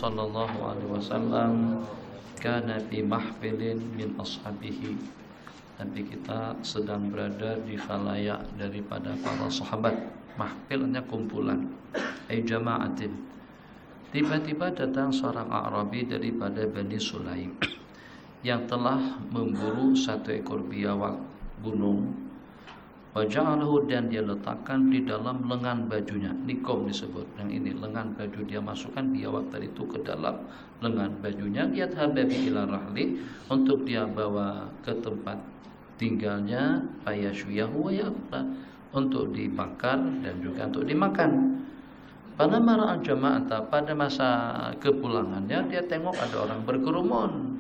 sallallahu alaihi wasallam kana fi mahfilin min ashabihi. Nabi kita sedang berada di khalayak daripada para sahabat. Mahfilnya kumpulan, jama'atin. Tiba-tiba datang seorang Arabi daripada Bani Sulaim yang telah memburu satu ekor biawak gunung. Waja'alahu, dan dia letakkan di dalam lengan bajunya. Nikom disebut. Yang ini lengan baju, dia masukkan biawak tadi itu ke dalam lengan bajunya. Dia hababi ila rahli, untuk dia bawa ke tempat tinggalnya. Fayashuyahu wa ya'kula, untuk dibakar dan juga untuk dimakan. Pada mara'al jama'ata, pada masa kepulangannya dia tengok ada orang berkerumun.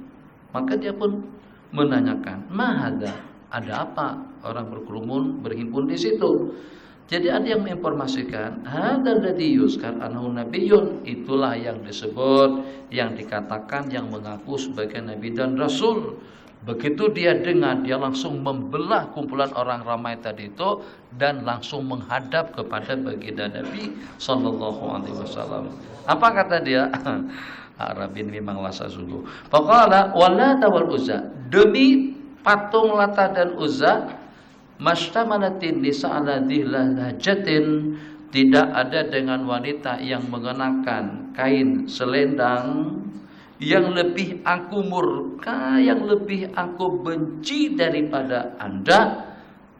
Maka dia pun menanyakan, mahada, ada apa orang berkerumun berhimpun di situ? Jadi ada yang menginformasikan, hadzal ladzi yuzkar annahu nabiyyun, itulah yang disebut, yang dikatakan, yang mengaku sebagai nabi dan rasul. Begitu dia dengar, dia langsung membelah kumpulan orang ramai tadi itu dan langsung menghadap kepada baginda Nabi sallallahu alaihi wasallam. Apa kata dia? Arabi ini memang lasa sungguh. Faqala wallata wal uzza, demi patung Lata dan Uzza, mastamalatin nisa ala dhilajatin, tidak ada dengan wanita yang mengenakan kain selendang, yang lebih aku murka, yang lebih aku benci daripada Anda.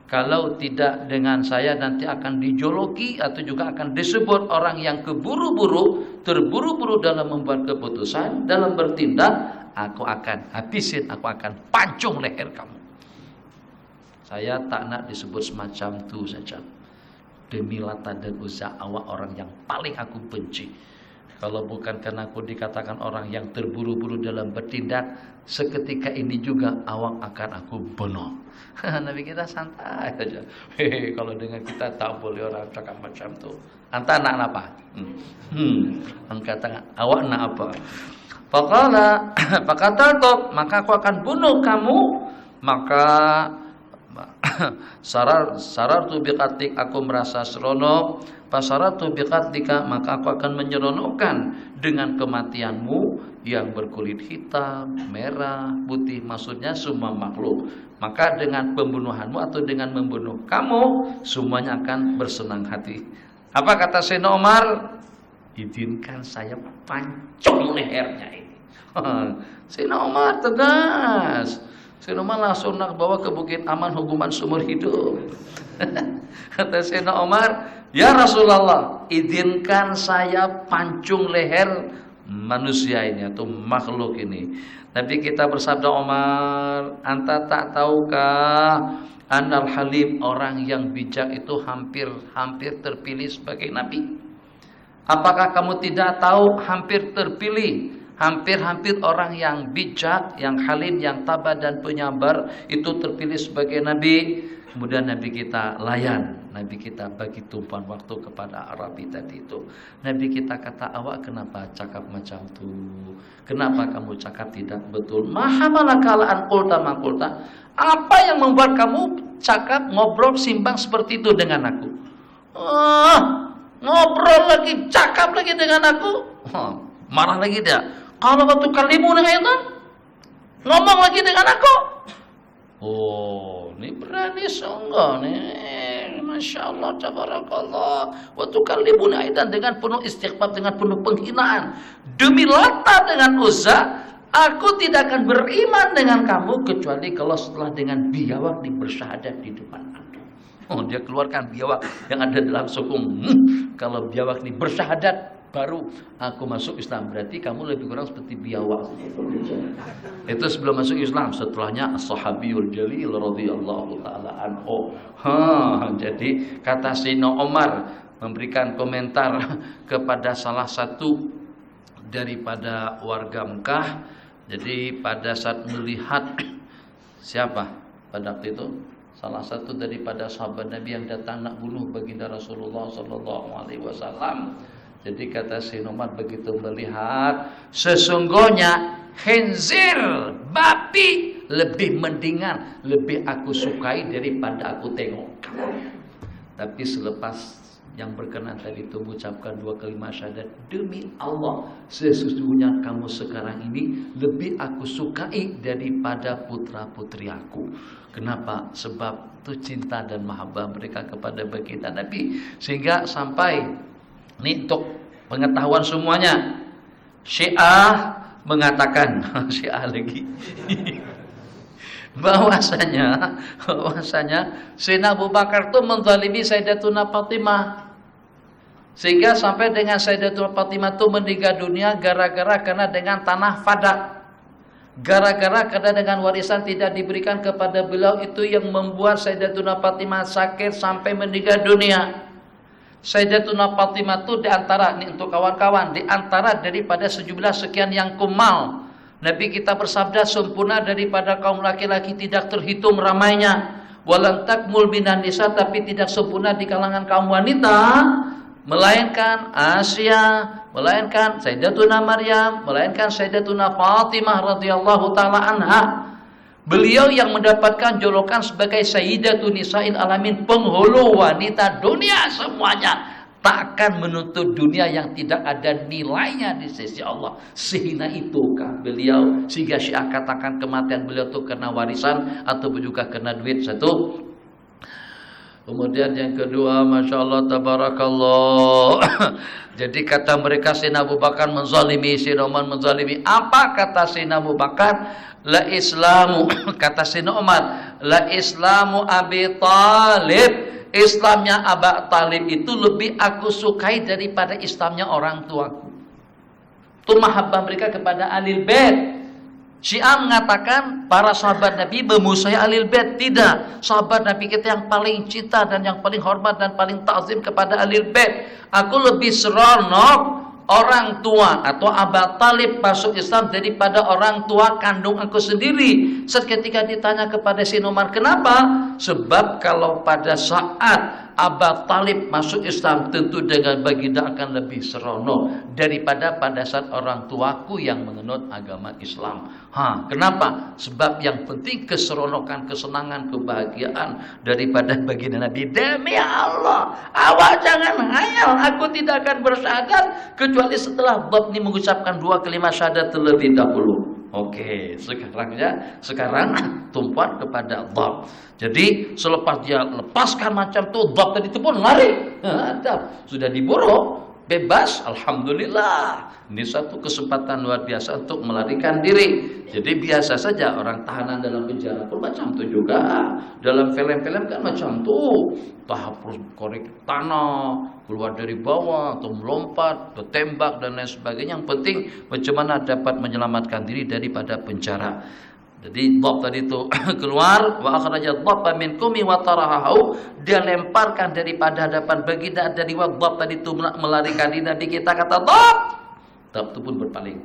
Kalau tidak dengan saya nanti akan dijoloki atau juga akan disebut orang yang keburu-buru, terburu-buru dalam membuat keputusan, dalam bertindak. Aku akan habisin, aku akan pancung leher kamu. Saya tak nak disebut semacam itu saja. Demi Lata dan Uzza, awak orang yang paling aku benci. Kalau bukan karena aku dikatakan orang yang terburu-buru dalam bertindak, seketika ini juga awak akan aku bunuh. Nabi kita santai saja. Kalau dengan kita tak boleh orang cakap macam tu. Anta nak apa? Angkat tangan. Awak nak apa? Faqala, faqataltu, maka aku akan bunuh kamu. Maka sarartu biqatik, aku merasa seronok. Fasarartu biqatika, maka aku akan menyeronokkan dengan kematianmu yang berkulit hitam, merah, putih, maksudnya semua makhluk. Maka dengan pembunuhanmu atau dengan membunuh kamu, semuanya akan bersenang hati. Apa kata Sayyidina Umar? Izinkan saya pancung lehernya ini. Sayyidina Umar tegas. Sayyidina Umar langsung nak bawa ke Bukit Aman, hukuman seumur hidup. Kata Sayyidina Umar, ya Rasulullah, izinkan saya pancung leher manusia ini atau makhluk ini. Nabi kita bersabda, Umar, anta tak tahukah Anal Halim, orang yang bijak itu hampir terpilih sebagai nabi? Apakah kamu tidak tahu hampir terpilih, hampir orang yang bijak, yang halim, yang tabah dan penyabar itu terpilih sebagai nabi? Kemudian Nabi kita layan, Nabi kita bagi tumpuan waktu kepada Arabi tadi itu. Nabi kita kata, awak kenapa cakap macam tu? Kenapa kamu cakap tidak betul? Mahamalaka an qulta ma qulta. Apa yang membuat kamu cakap, ngobrol, simbang seperti itu dengan aku? Ngobrol lagi, cakap lagi dengan aku. Marah lagi dia. Kalau waktu kalimu dengan itu, ngomong lagi dengan aku. Oh, ini berani sungguh nih. Masya Allah, tabarakallah. Waktu kalimu aidan, dengan penuh istighfar, dengan penuh penghinaan. Demi Lata dengan Uzza, aku tidak akan beriman dengan kamu kecuali kalau setelah dengan biawak bersyahadat di depan Anda. Oh, dia keluarkan biawak yang ada dalam sukung. Kalau biawak ini bersyahadat, baru aku masuk Islam. Berarti kamu lebih kurang seperti biawak. Itu sebelum masuk Islam. Setelahnya As-Sahabiyul Jalil radhiyallahu taala anhu. Jadi kata Sayyidina Umar memberikan komentar kepada salah satu daripada warga Mekah. Jadi pada saat melihat siapa pada waktu itu, salah satu daripada sahabat Nabi yang datang nak bunuh baginda Rasulullah sallallahu alaihi wasallam. Jadi kata Sayyidina Umar begitu melihat, sesungguhnya khinzir, babi, lebih mendingan, lebih aku sukai daripada aku tengok. Tapi selepas yang berkenan tadi itu mengucapkan 2 kalimat syahadat, demi Allah sesungguhnya kamu sekarang ini lebih aku sukai daripada putra-putri aku. Kenapa? Sebab itu cinta dan mahabbah mereka kepada baginda Nabi. Sehingga sampai ini untuk pengetahuan semuanya, Syiah mengatakan Syiah lagi bahwasanya Sayyidina Abu Bakar itu menzalimi Sayyidatuna Fatimah, sehingga sampai dengan Sayyidatuna Fatimah itu meninggal dunia gara-gara karena dengan tanah Fadak, gara-gara karena dengan warisan tidak diberikan kepada beliau, itu yang membuat Sayyidatuna Fatimah sakit sampai meninggal dunia. Sayyidatuna Fatimah itu diantara, ini untuk kawan-kawan, diantara daripada sejumlah sekian yang kumal, Nabi kita bersabda sempurna daripada kaum laki-laki tidak terhitung ramainya. Walam takmul minan nisa, tapi tidak sempurna di kalangan kaum wanita, melainkan Asia, melainkan Sayyidatuna Maryam, melainkan Sayyidatuna Fatimah radhiyallahu taala anha. Beliau yang mendapatkan julukan sebagai Sayyidatun Nisa'il Alamin, penghulu wanita dunia semuanya. Tak akan menuntut dunia yang tidak ada nilainya di sisi Allah. Sehina itukah beliau, sehingga Syiah katakan kematian beliau itu karena warisan atau juga karena duit. Satu. Kemudian yang kedua, Masya Allah tabarakallah. Jadi kata mereka Sayyidina Abu Bakar menzalimi, Sayyidina Umar menzalimi. Apa kata Sayyidina Abu Bakar? La islamu, kata Sayyidina Umar, la islamu Abi Talib, Islamnya Abu Talib itu lebih aku sukai daripada Islamnya orang tuaku. Itu mahabbah mereka kepada Ahlul Bait. Syiah mengatakan para sahabat Nabi memusuhi Ahlul Bait. Tidak, sahabat Nabi kita yang paling cinta dan yang paling hormat dan paling takzim kepada Ahlul Bait. Aku lebih seronok orang tua atau Abu Talib masuk Islam daripada orang tua kandung aku sendiri. Seketika ditanya kepada Sayyidina Umar, kenapa? Sebab kalau pada saat Abu Talib masuk Islam, tentu dengan baginda akan lebih seronok daripada pada saat orang tuaku yang menganut agama Islam. Kenapa? Sebab yang penting keseronokan, kesenangan, kebahagiaan daripada baginda Nabi. Demi Allah, awak jangan hayal, aku tidak akan bersyahadat kecuali setelah bab ini mengucapkan 2 kalimat syahadat terlebih dahulu. Oke, sekarang tumpuan kepada dhab. Jadi selepas dia lepaskan macam tuh dhab tadi itu pun lari. Sudah diburu, bebas, alhamdulillah. Ini satu kesempatan luar biasa untuk melarikan diri. Jadi biasa saja orang tahanan dalam penjara pun macam itu juga. Dalam film-film kan macam tuh, tahap korek tanah, keluar dari bawah atau melompat, atau tembak dan lain sebagainya. Yang penting bagaimana dapat menyelamatkan diri daripada penjara. Jadi dhab tadi itu keluar, wa akhrajat dhabba min kumi wa tarahahu, dia lemparkan daripada hadapan baginda dari dhab tadi itu melarikan diri. Nabi kita kata dhab itu pun berpaling.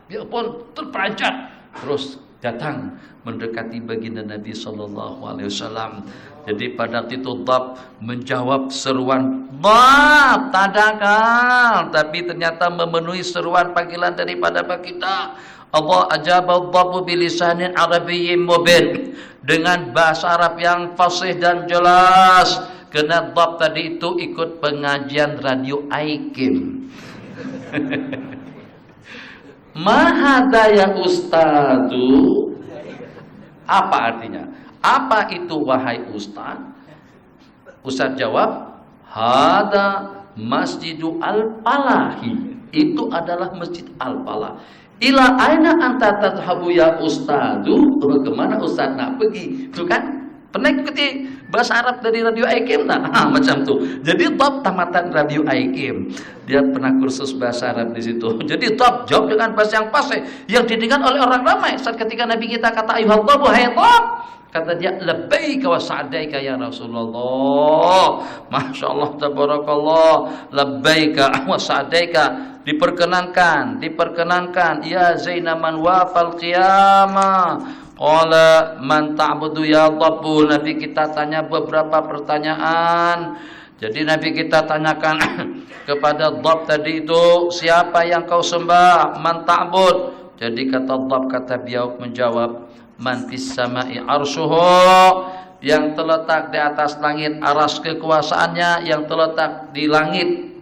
Dia pun terperanjat terus datang mendekati baginda Nabi sallallahu alaihi wasallam. Jadi pada itu dhab menjawab seruan dhab tadakal, tapi ternyata memenuhi seruan panggilan daripada baginda. Allah ajaba dhabu bilisanin arabiyyin mubin, dengan bahasa Arab yang fasih dan jelas. Karena dhab tadi itu ikut pengajian radio Aikim. Mahadaya ustadu, apa artinya? Apa itu wahai ustaz? Ustaz jawab, hada masjidu al-falahi, itu adalah masjid al-falah. Ila aina anta tadhhabu ya ustadu, kemana ustaz nak pergi? Itu kan pernah ikuti bahasa Arab dari radio Aikim tak? Macam tu. Jadi top tamatan radio Aikim, dia pernah kursus bahasa Arab di situ. Jadi top jawab dengan bahasa yang fasih, yang didengar oleh orang ramai. Saat ketika Nabi kita kata ayuhal dhabu, hai dhab, kata dia labbaika wa sa'daika ya Rasulullah. Masya Allah tabarakallah, labbaika wa sa'daika, diperkenankan ya Zainaman wafal qiyamah. Qala man ta'budu ya dhabu. Nabi kita tanya beberapa pertanyaan. Jadi Nabi kita tanyakan kepada dhab tadi itu, siapa yang kau sembah? Man ta'bud. Jadi kata dhab, kata beliau menjawab, man fis sama'i arsyuhu, yang terletak di atas langit, aras kekuasaannya yang terletak di langit,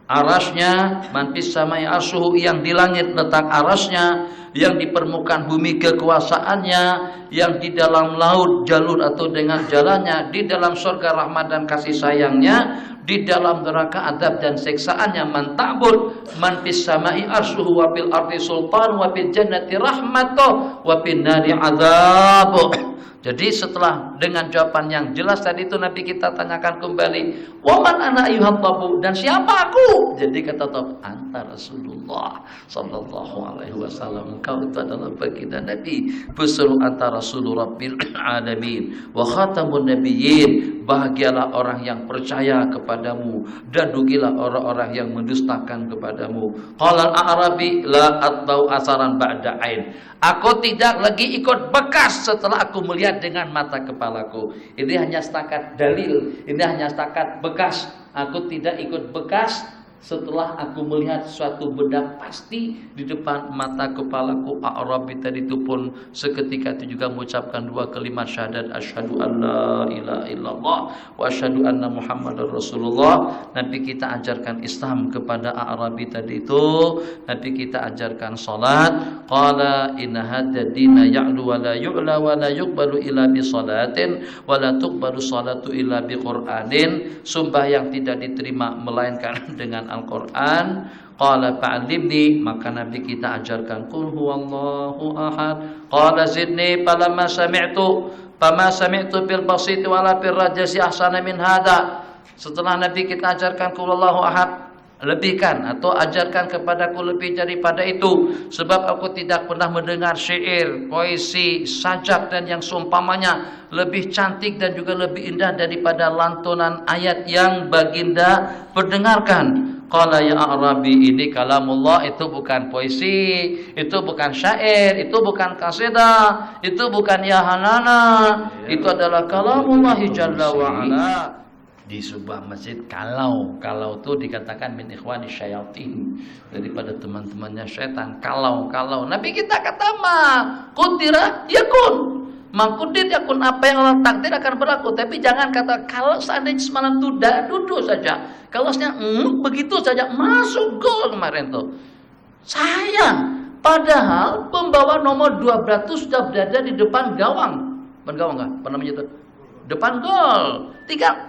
arasnya, man fis samai arsyuhu yang di langit letak arasnya, yang di permukaan bumi kekuasaannya, yang di dalam laut jalur atau dengan jalannya, di dalam surga rahmat dan kasih sayangnya, di dalam neraka adab dan siksaannya. Man ta'bud man fis samai arsyuhu wa fil ardi sultan wa fil jannati rahmatuh wa fil nari adzab. Jadi setelah dengan jawaban yang jelas tadi itu Nabi kita tanyakan kembali, "Waman ana ayyuhat tabu?" Dan siapa aku? Jadi kata Tab, "Anta Rasulullah sallallahu alaihi wasallam." Engkau itu adalah baginda Nabi, pesuruh anta Rasulur Rabbil alamin wa khatamun nabiyyin. Bahagialah orang yang percaya kepadamu dan rugilah orang-orang yang mendustakan kepadamu. Qala al-a'rabi la atau asaran ba'da ain. Aku tidak lagi ikut bekas setelah aku melihat dengan mata kepalaku. Ini hanya setakat dalil, ini hanya setakat bekas. Aku tidak ikut bekas setelah aku melihat suatu benda pasti di depan mata kepalaku. A'rabi tadi itu pun seketika itu juga mengucapkan dua kalimat syahadat, asyhadu an la ilaha illallah wa asyhadu anna muhammadar rasulullah. Nabi kita ajarkan Islam kepada A'rabi tadi itu. Nabi kita ajarkan salat. Qala inna hadza dina ya'lu wa la yu'la wa la yuqbalu illa bi salatin wa la tuqbalu salatu illa bi qur'anin. Sumpah yang tidak diterima melainkan dengan Al-Quran. Qala fa'allimni, maka Nabi kita ajarkan qul huwallahu ahad. Qala zidni falamma sami'tu bil basiti wala bil rajasi ahsana min hada. Setelah Nabi kita ajarkan qul huwallahu ahad, lebihkan atau ajarkan kepadaku lebih daripada itu, sebab aku tidak pernah mendengar syair, puisi, sajak dan yang seumpamanya lebih cantik dan juga lebih indah daripada lantunan ayat yang baginda perdengarkan. Qala ya A'rabi, ini kalamullah, itu bukan puisi, itu bukan syair, itu bukan qasidah, itu bukan ya hanana, itu adalah kalamullah jalla wa ala. Di sebuah masjid kalau itu dikatakan min ikhwani syayatin, daripada teman-temannya syaitan. Kalau Nabi kita kata ma qudira yakun, mangkudir yakun, apa yang Allah takdir akan berlaku. Tapi jangan kata kalau seandainya semalam itu duduk saja, kalau begitu saja masuk gol kemarin tuh. Sayang, padahal pembawa nomor 12 sudah berada di depan gawang. Depan gawang enggak? Apa namanya itu? Depan gol. Tinggal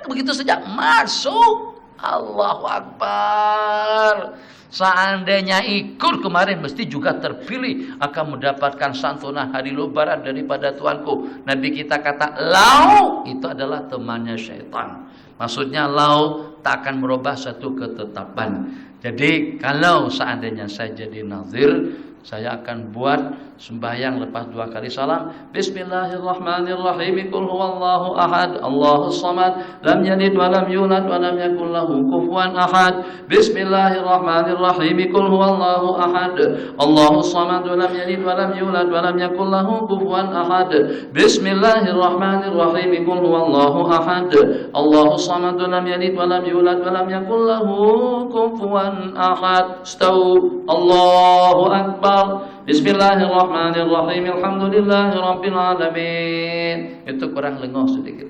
begitu saja masuk. Allahu Akbar. Seandainya ikut kemarin mesti juga terpilih akan mendapatkan santunan hari lebaran daripada Tuanku. Nabi kita kata lau itu adalah temannya syaitan. Maksudnya lau tak akan merubah satu ketetapan. Jadi kalau seandainya saya jadi nazir, saya akan buat sembahyang lepas 2 kali salam. Bismillahirrahmanirrahim. Qul huwallahu ahad, Allahus samad, lam yalid wa lam yulad wa lam yakul lahu kufuwan ahad. Bismillahirrahmanirrahim. Qul huwallahu ahad, Allahus samad, lam yalid wa lam yulad wa lam yakul lahu kufuwan ahad. Bismillahirrahmanirrahim. Qul huwallahu ahad, Allahus samad, lam yalid wa lam yulad wa lam yakul lahu kufuwan ahad. Stau. Allahu akbar. Bismillahirrahmanirrahim. Alhamdulillahirabbil alamin. Itu kurang lengoh sedikit.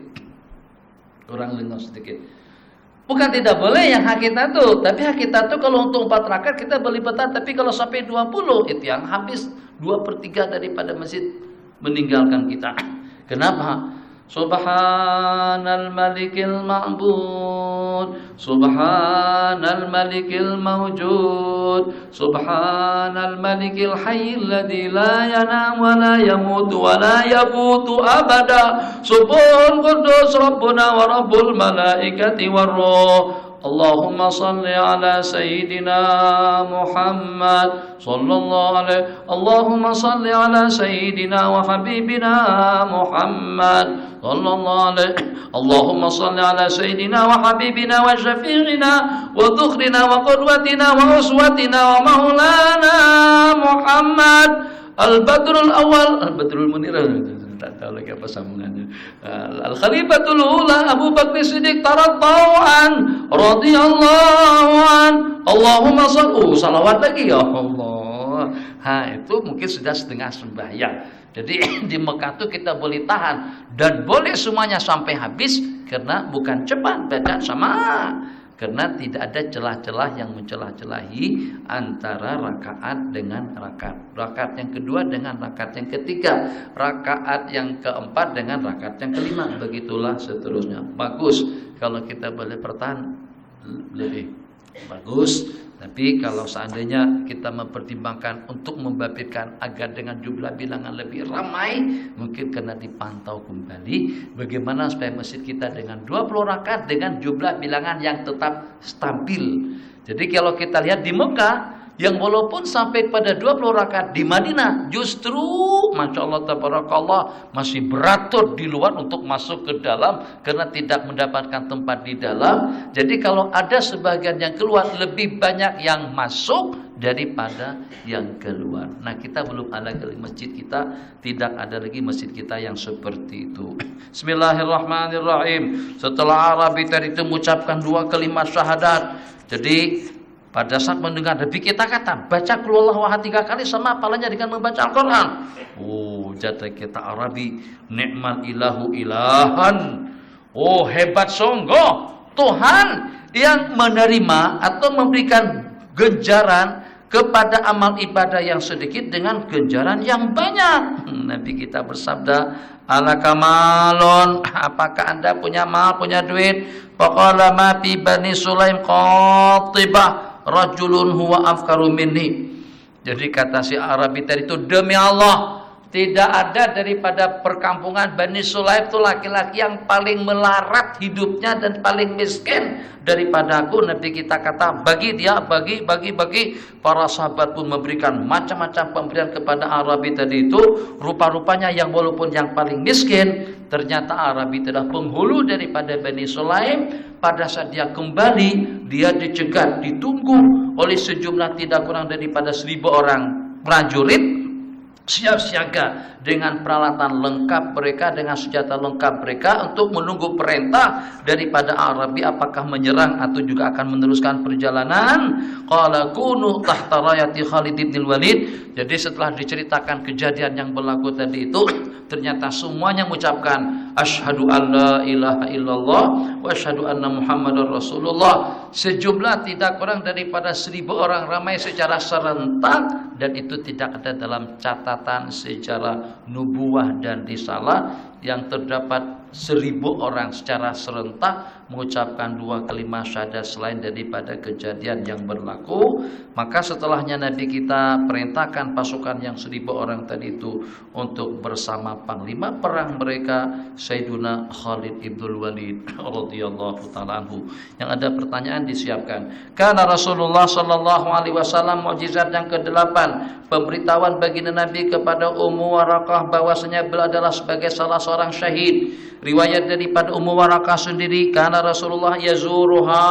Bukan tidak boleh yang hakikat itu, tapi hakikat itu kalau untuk 4 rakaat kita beli peta, tapi kalau sampai 20 itu yang habis 2/3 daripada masjid meninggalkan kita. Kenapa? Subhanal malikil ma'bud, subhanal malikil mawjud, subhanal malikil hayyil ladzi la yanam wa la yamut wa la yabutu abada. Subhan qudus rabbuna wa rabbul malaikati war ruh. Allahumma salli ala sayyidina Muhammad sallallahu alaihi. Allahumma salli ala sayyidina wa habibina Muhammad sallallahu alaihi. Allahumma salli ala sayyidina wa habibina wa syafi'ina wa dhukhrina wa qudwatina wa uswatina wa maulana Muhammad al-badrul awal, al-badrul munir. Tak tahu lagi apa sambungannya. Al-Khalifatul Ula Abu Bakr Siddiq taradhauan radhiyallahu an. Allahumma sallu salawat lagi ya Allah. Itu mungkin sudah setengah sembahyang. Jadi di Mekah tuh kita boleh tahan dan boleh semuanya sampai habis karena bukan cepat bacaan sama. Karena tidak ada celah-celah yang mencelah-celahi antara rakaat dengan rakaat. Rakaat yang kedua dengan rakaat yang ketiga. Rakaat yang keempat dengan rakaat yang kelima. Begitulah seterusnya. Bagus kalau kita boleh bertahan lebih bagus. Tapi kalau seandainya kita mempertimbangkan untuk membabitkan agar dengan jumlah bilangan lebih ramai, mungkin kena dipantau kembali bagaimana supaya masjid kita dengan 20 rakaat dengan jumlah bilangan yang tetap stabil. Jadi kalau kita lihat di Mekah, yang walaupun sampai pada 20 rakaat di Madinah, justru Masya Allah tabarakallah masih beratur di luar untuk masuk ke dalam karena tidak mendapatkan tempat di dalam. Jadi kalau ada sebagian yang keluar, lebih banyak yang masuk daripada yang keluar. Nah, kita belum ada lagi masjid kita, tidak ada lagi masjid kita yang seperti itu. Bismillahirrahmanirrahim. Setelah Arabi tadi itu mengucapkan 2 kalimat syahadat. Jadi pada saat mendengar Nabi kita kata baca qul huwallahu ahad 3 kali sama apalanya dengan membaca Al-Quran. Jatuh kita Arabi, ni'mal ilahu ilahan. Hebat sungguh Tuhan yang menerima atau memberikan ganjaran kepada amal ibadah yang sedikit dengan ganjaran yang banyak. Nabi kita bersabda, ala kamalun, apakah anda punya mal, punya duit? Faqala ma fi bani Sulaim qatibah rajulun huwa afkaru minni. Jadi kata si Arabi tadi itu, demi Allah, tidak ada daripada perkampungan Bani Sulaim itu laki-laki yang paling melarat hidupnya dan paling miskin daripada aku. Nabi kita kata bagi dia, bagi. Para sahabat pun memberikan macam-macam pemberian kepada Arabi tadi itu. Rupa-rupanya yang walaupun yang paling miskin, ternyata Arabi adalah penghulu daripada Bani Sulaim. Pada saat dia kembali, dia dicegat, ditunggu oleh sejumlah tidak kurang daripada 1000 orang prajurit siap siaga dengan peralatan lengkap mereka, dengan senjata lengkap mereka untuk menunggu perintah daripada Arabi apakah menyerang atau juga akan meneruskan perjalanan. Qala kunu tahta rayati Khalid bin Walid. Jadi setelah diceritakan kejadian yang berlaku tadi itu, ternyata semuanya mengucapkan asyhadu alla ilaha illallah wa asyhadu anna Muhammadar Rasulullah. Sejumlah tidak kurang daripada 1000 orang ramai secara serentak, dan itu tidak ada dalam catatan sejarah nubuah dan risalah yang terdapat 1000 orang secara serentak mengucapkan 2 kalimat syahadat selain daripada kejadian yang berlaku. Maka setelahnya Nabi kita perintahkan pasukan yang 1000 orang tadi itu untuk bersama panglima perang mereka Sayyiduna Khalid ibnul Walid radhiyallahu taala anhu. Yang ada pertanyaan disiapkan. Karena Rasulullah sallallahu alaihi wasallam, mukjizat yang ke-8, pemberitahuan baginda Nabi kepada Ummu Waraqah bahwasanya beliau adalah sebagai salah seorang syahid. Riwayat daripada Ummu Waraqah sendiri, karena Rasulullah yazuruha,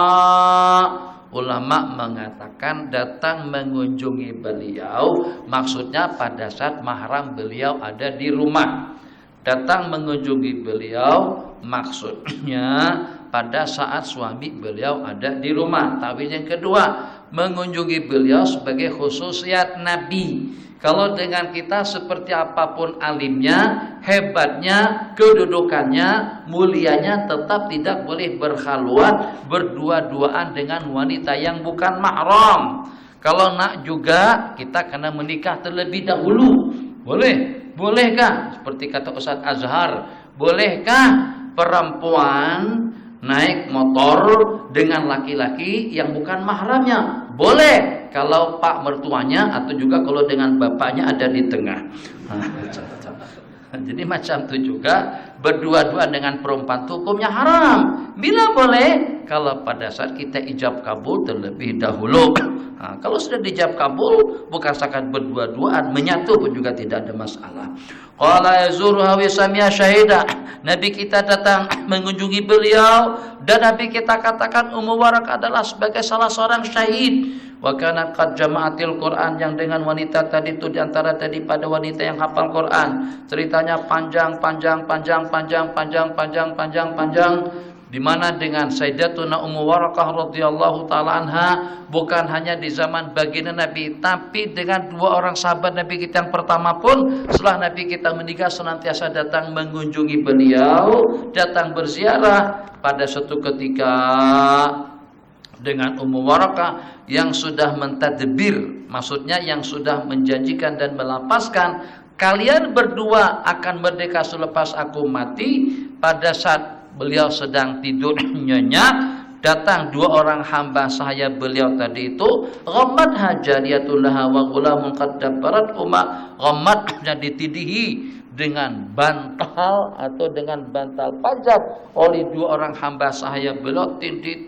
ulama mengatakan datang mengunjungi beliau, maksudnya pada saat mahram beliau ada di rumah. Datang mengunjungi beliau maksudnya pada saat suami beliau ada di rumah. Tapi yang kedua, mengunjungi beliau sebagai khususiat Nabi. Kalau dengan kita seperti apapun alimnya, hebatnya, kedudukannya, mulianya, tetap tidak boleh berkhalwat, berdua-duaan dengan wanita yang bukan mahram. Kalau nak juga, kita kena menikah terlebih dahulu. Boleh? Bolehkah? Seperti kata Ustaz Azhar, bolehkah perempuan naik motor dengan laki-laki yang bukan mahramnya? Boleh kalau pak mertuanya atau juga kalau dengan bapaknya ada di tengah. Jadi macam itu juga berdua-duaan dengan perempuan itu hukumnya haram. Bila boleh kalau pada saat kita ijab kabul terlebih dahulu. Kalau sudah dijawab kabul, bukan sakat berdua-duaan, menyatu pun juga tidak ada masalah. Qala yazuruha wa sami'a syahida. Nabi kita datang mengunjungi beliau dan Nabi kita katakan Ummu Waraqah adalah sebagai salah seorang syahid. Wa kanat qad jama'atil Quran, yang dengan wanita tadi itu diantara daripada wanita yang hafal Quran. Ceritanya panjang. di mana dengan Sayyidatuna Ummu Warakah radhiyallahu taala anha bukan hanya di zaman baginda Nabi, tapi dengan dua orang sahabat Nabi kita yang pertama pun setelah Nabi kita meninggal senantiasa datang mengunjungi beliau, datang berziarah. Pada suatu ketika dengan Ummu Warakah yang sudah mentadbir, maksudnya yang sudah menjanjikan dan melapaskan, kalian berdua akan merdeka selepas aku mati. Pada saat beliau sedang tidur nyenyak, datang dua orang hamba sahaya beliau tadi itu, ghammadha jariyatun laha wa ghulamun qad dabbarat umma, ghammadnya ditidihi dengan bantal atau dengan bantal panjat oleh dua orang hamba sahaya beliau, tindih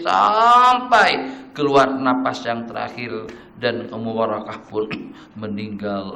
sampai keluar napas yang terakhir dan Ummu Warakah pun meninggal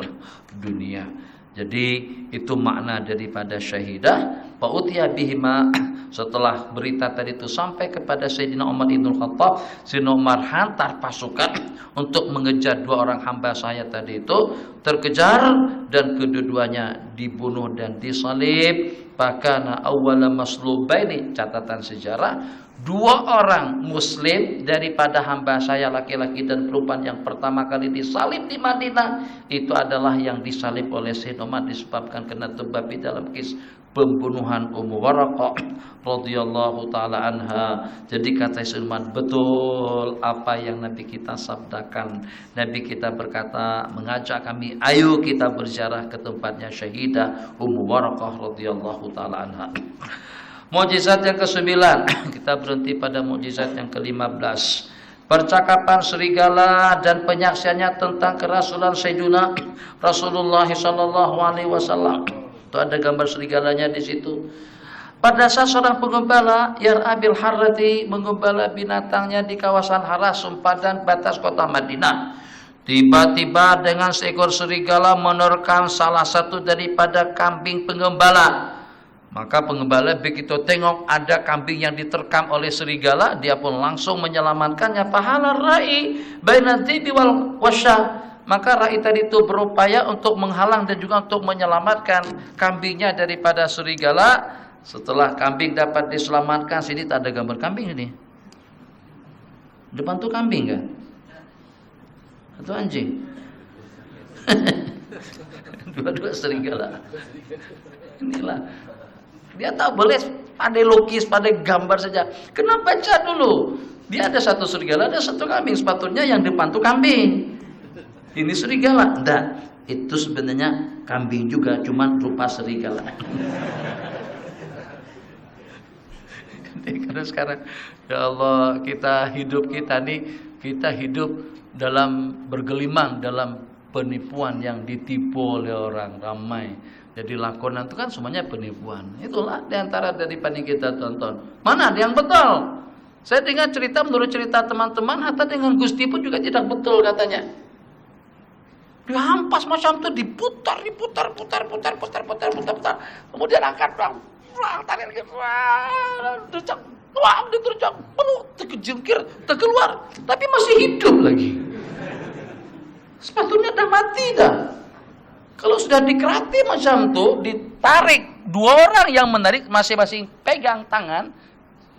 dunia. Jadi itu makna daripada syahidah. Fa'utiya bihima, setelah berita tadi itu sampai kepada Sayyidina Umar ibn Khattab, Sayyidina Umar hantar pasukan untuk mengejar dua orang hamba saya tadi itu, terkejar dan kedua-duanya dibunuh dan disalib. Bahkan awwala maslubaini, catatan sejarah, dua orang muslim daripada hamba saya laki-laki dan perempuan yang pertama kali disalib di Madinah itu adalah yang disalib oleh Sayyidina Umar disebabkan kena tebabi dalam kisah pembunuhan Ummu Warakah radhiyallahu taala anha. Jadi kata Sayyidina Umar, betul apa yang Nabi kita sabdakan. Nabi kita berkata, mengajak kami, ayo kita berziarah ke tempatnya syahidah Ummu Warakah radhiyallahu taala anha. Mukjizat yang ke-9, kita berhenti pada mukjizat yang ke-15. Percakapan serigala dan penyaksiannya tentang kerasulan Sayyidina Rasulullah sallallahu alaihi wasallam. Itu ada gambar serigalanya di situ. Pada saat seorang pengembala Yar'abil Harrati mengembala binatangnya di kawasan Hara, sempadan batas kota Madinah, tiba-tiba dengan seekor serigala menerkam salah satu daripada kambing pengembala. Maka pengembala begitu tengok ada kambing yang diterkam oleh serigala, dia pun langsung menyelamatkannya. Pahala rai baina dzibi wal wasya. Maka rai tadi itu berupaya untuk menghalang dan juga untuk menyelamatkan kambingnya daripada serigala. Setelah kambing dapat diselamatkan, sini tak ada gambar kambing ini. Depan tuh kambing kan? Atau anjing? Dua-dua serigala. Inilah. Dia tak boleh pandai lukis, pandai gambar saja. Kenapa baca dulu? Dia ada satu serigala, ada satu kambing. Sepatutnya yang depan tuh kambing. Ini serigala. Enggak, itu sebenarnya kambing juga, cuman rupa serigala. Karena sekarang, ya Allah, kita hidup dalam bergelimang dalam penipuan yang ditipu oleh orang ramai. Jadi lakonan itu kan semuanya penipuan. Itulah diantara daripada yang kita tonton. Mana yang betul? Saya dengar cerita, menurut cerita teman-teman, hatta dengan Gusti pun juga tidak betul katanya. Dihampas macam itu, diputar. Kemudian angkat tarik lagi, diterjang, penuh, terjungkir, terkeluar, tapi masih hidup lagi. Sepatutnya dah mati dah. Kalau sudah dikerati macam itu, ditarik, dua orang yang menarik masing-masing pegang tangan.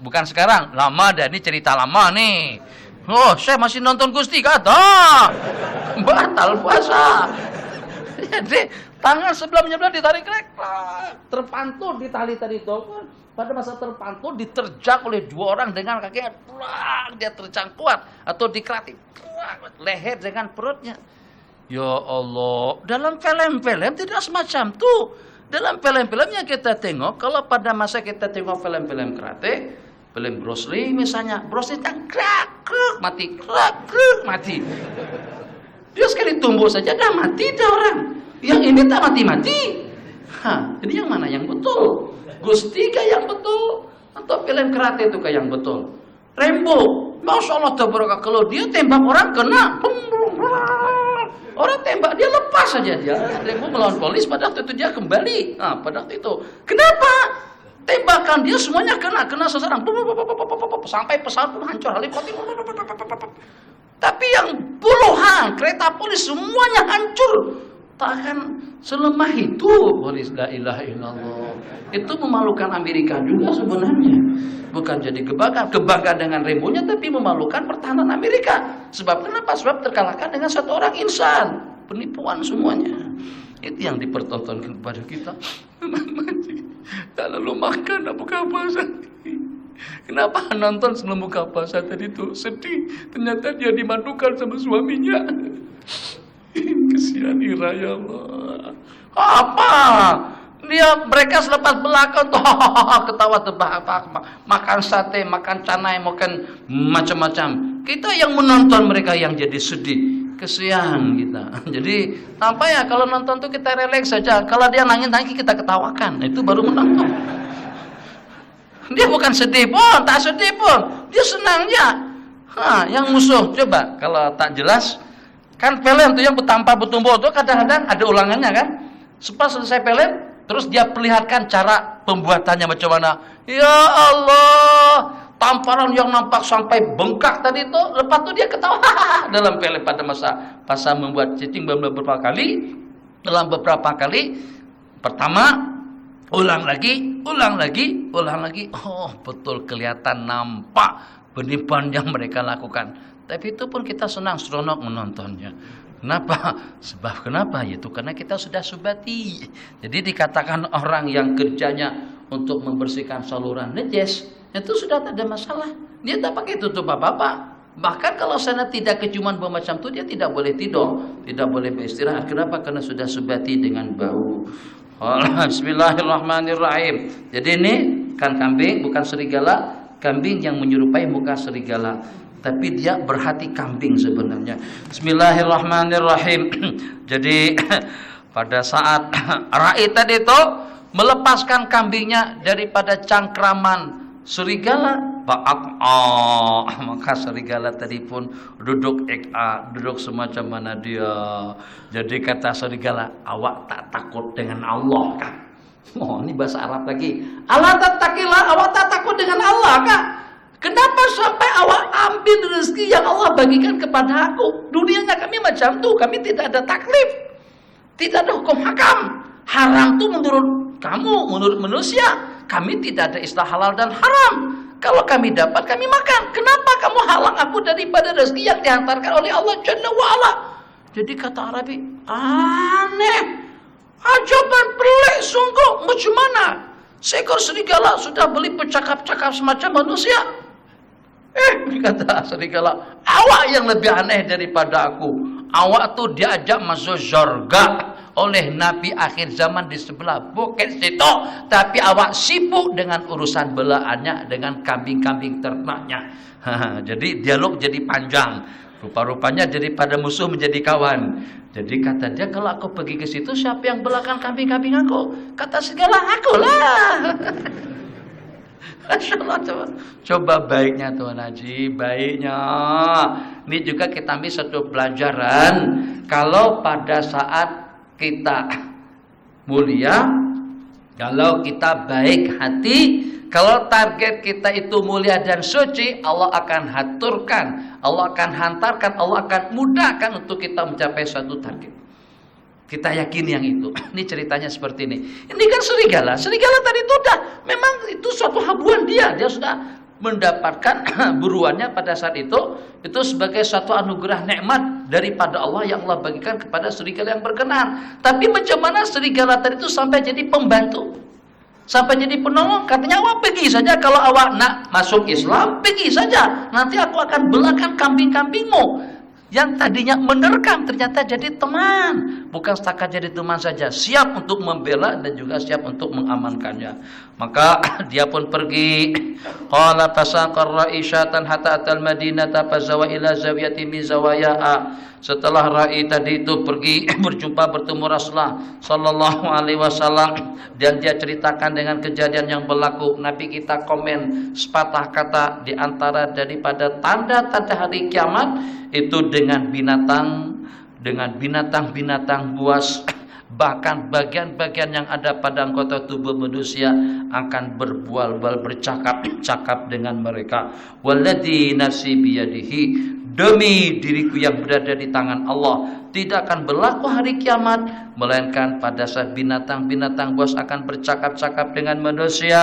Bukan sekarang, lama dah, ini cerita lama nih. Oh, saya masih nonton Gusti kata. Batal puasa. Jadi tangan sebelah ditarik, terpantul di tali tadi itu. Pada masa terpantul diterjang oleh dua orang dengan kakinya, dia terjang kuat atau dikerati, leher dengan perutnya. Ya Allah, dalam film-film tidak semacam itu. Dalam film-film yang kita tengok, kalau pada masa kita tengok film-film karate, film Bruce Lee misalnya, Bruce Lee krak, mati. Dia sekali tumbuh saja dah mati dah orang. Yang ini tak mati-mati. Jadi yang mana yang betul? Gusti kah yang betul? Atau film karate itu kah yang betul? Rambo, Masya Allah tabaraka, kalau dia tembak orang kena, orang tembak dia lepas saja dia. Rambo melawan polis, pada waktu itu dia kembali. Pada waktu itu, kenapa? Tembakan dia semuanya kena sasaran, sampai pesawat pun hancur, helikopter. Tapi yang puluhan kereta polis semuanya hancur. tak akan selemah itu. La ilaha illallah. Itu memalukan Amerika juga sebenarnya. Bukan jadi kebanggaan dengan rembunya, tapi memalukan pertahanan Amerika. Sebab kenapa? Sebab terkalahkan dengan satu orang insan. Penipuan semuanya. Itu yang dipertontonkan kepada kita. Tak lalu makan buka puasa. Kenapa nonton sebelum buka puasa tadi itu sedih? Ternyata dia dimandukan sama suaminya. Kesian Ira, ya Allah. Apa? Mereka selepas belakang tuh ketawa terbahak-bahak, makan sate, makan canai, makan macam-macam. Kita yang menonton, mereka yang jadi sedih. Kesian kita. Jadi apa ya, kalau nonton tuh kita relax saja. Kalau dia nangis-nangis kita ketawakan. Itu baru menonton. Dia bukan sedih pun, tak sedih pun. Dia senangnya. Yang musuh coba kalau tak jelas. Kan film tuh yang bertampar bertumbuk tuh kadang-kadang ada ulangannya kan. Sepas selesai film, terus dia perlihatkan cara pembuatannya macam mana. Ya Allah, tamparan yang nampak sampai bengkak tadi itu, lepas itu dia ketawa dalam film pada masa membuat cacing beberapa kali. Dalam beberapa kali, pertama ulang lagi. Oh, betul kelihatan nampak penipuan yang mereka lakukan. Tapi itu pun kita senang seronok menontonnya. Kenapa? Sebab kenapa? Yaitu karena kita sudah subati. Jadi dikatakan orang yang kerjanya untuk membersihkan saluran najis, itu sudah tak ada masalah. Dia tak pakai tutup apa-apa. Bahkan kalau sana tidak keciuman bau macam itu, dia tidak boleh tidur, tidak boleh beristirahat. Kenapa? Karena sudah subati dengan bau. Bismillahirrahmanirrahim. Jadi ini kan kambing, bukan serigala. Kambing yang menyerupai muka serigala, tapi dia berhati kambing sebenarnya. Bismillahirrahmanirrahim. Jadi pada saat Rai tadi itu melepaskan kambingnya daripada cangkraman serigala, maka serigala tadi pun duduk semacam mana dia. Jadi kata serigala, awak tak takut dengan Allah kah? Oh, ini bahasa Arab lagi. Allah tak takilah, awak tak takut dengan Allah kah? Kenapa sampai awak ambil rezeki yang Allah bagikan kepada aku? Dunianya kami macam tu, kami tidak ada taklif, tidak ada hukum hakam. Haram tu menurut kamu, menurut manusia. Kami tidak ada istilah halal dan haram. Kalau kami dapat, kami makan. Kenapa kamu halang aku daripada rezeki yang dihantarkan oleh Allah Jalla wa'ala? Jadi kata Arabi, aneh, ajaban, pelik, sungguh. Macam mana seekor serigala sudah boleh bercakap-cakap semacam manusia? Kata serigala, awak yang lebih aneh daripada aku. Awak tuh diajak masuk surga oleh Nabi akhir zaman di sebelah bukit situ, tapi awak sibuk dengan urusan belaannya, dengan kambing-kambing ternaknya. Jadi dialog jadi panjang. Rupa-rupanya daripada musuh menjadi kawan. Jadi kata dia, kalau aku pergi ke situ, siapa yang belakan kambing-kambing aku? Kata segala akulah. Masya Allah, coba baiknya Tuan Haji, baiknya. Ini juga kita ambil satu pelajaran. Kalau pada saat kita mulia, kalau kita baik hati, kalau target kita itu mulia dan suci, Allah akan haturkan, Allah akan hantarkan, Allah akan mudahkan untuk kita mencapai suatu target. Kita yakin yang itu. Ini ceritanya seperti ini. Ini kan serigala. Serigala tadi itu memang itu suatu habuan dia. Dia sudah mendapatkan buruannya pada saat itu sebagai suatu anugerah nikmat daripada Allah yang Allah bagikan kepada serigala yang berkenan. Tapi macam mana serigala tadi itu sampai jadi pembantu, sampai jadi penolong? Katanya, awak pergi saja, kalau awak nak masuk Islam, pergi saja. Nanti aku akan belakan kambing-kambingmu. Yang tadinya menerkam ternyata jadi teman. Bukan setakat jadi teman saja, siap untuk membela dan juga siap untuk mengamankannya. Maka dia pun pergi. Qala tasaqar ra'isyatan hatta atal madinata fazawa ila zawiyati min zawaya'a. Setelah Rai tadi itu pergi berjumpa bertemu Rasulullah sallallahu alaihi wasallam, dan dia ceritakan dengan kejadian yang berlaku. Nabi kita komen sepatah kata, di antara daripada tanda-tanda hari kiamat itu dengan binatang buas, bahkan bagian-bagian yang ada pada anggota tubuh manusia akan berbual-bual, bercakap-cakap dengan mereka. Walladzi nafsi biyadihi, demi diriku yang berada di tangan Allah tidak akan berlaku hari kiamat, melainkan pada saat binatang-binatang buas akan bercakap-cakap dengan manusia,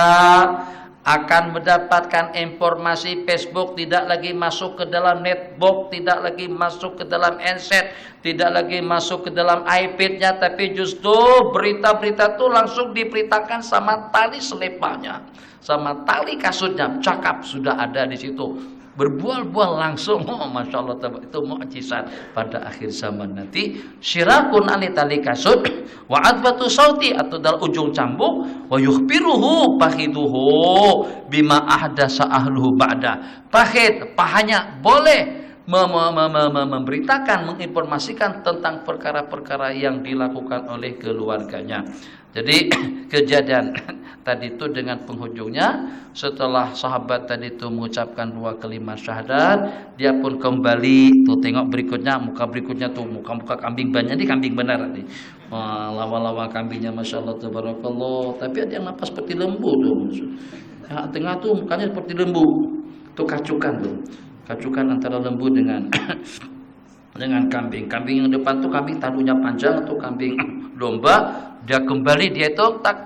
akan mendapatkan informasi. Facebook tidak lagi masuk ke dalam netbox, tidak lagi masuk ke dalam handset, tidak lagi masuk ke dalam iPad-nya, tapi justru berita-berita itu langsung diberitakan sama tali selipanya, sama tali kasutnya, cakap sudah ada di situ. Berbual-bual langsung, masya Allah, itu mukjizat pada akhir zaman nanti. Syirakun ali tali kasut, wa adbatu sauti atau dalam ujung cambuk, wa yukhbiruhu pahiduhu bima ahdasa ahluhu ba'da. Pahanya boleh memberitakan, menginformasikan tentang perkara-perkara yang dilakukan oleh keluarganya. Jadi kejadian tadi itu dengan penghujungnya, setelah sahabat tadi itu mengucapkan 2 kalimat syahadat, dia pun kembali. Tuh tengok berikutnya, muka berikutnya tuh, muka-muka kambing banyak, ini kambing benar nih. Lawa-lawa kambingnya masya Allah tabarakallah. Tapi ada yang nampak seperti lembu tuh. Yang tengah tuh mukanya seperti lembu. Tuh kacukan tuh. Kacukan antara lembu dengan dengan kambing. Kambing yang depan tuh kambing tadunya panjang, atau kambing domba. Dia kembali, dia itu tak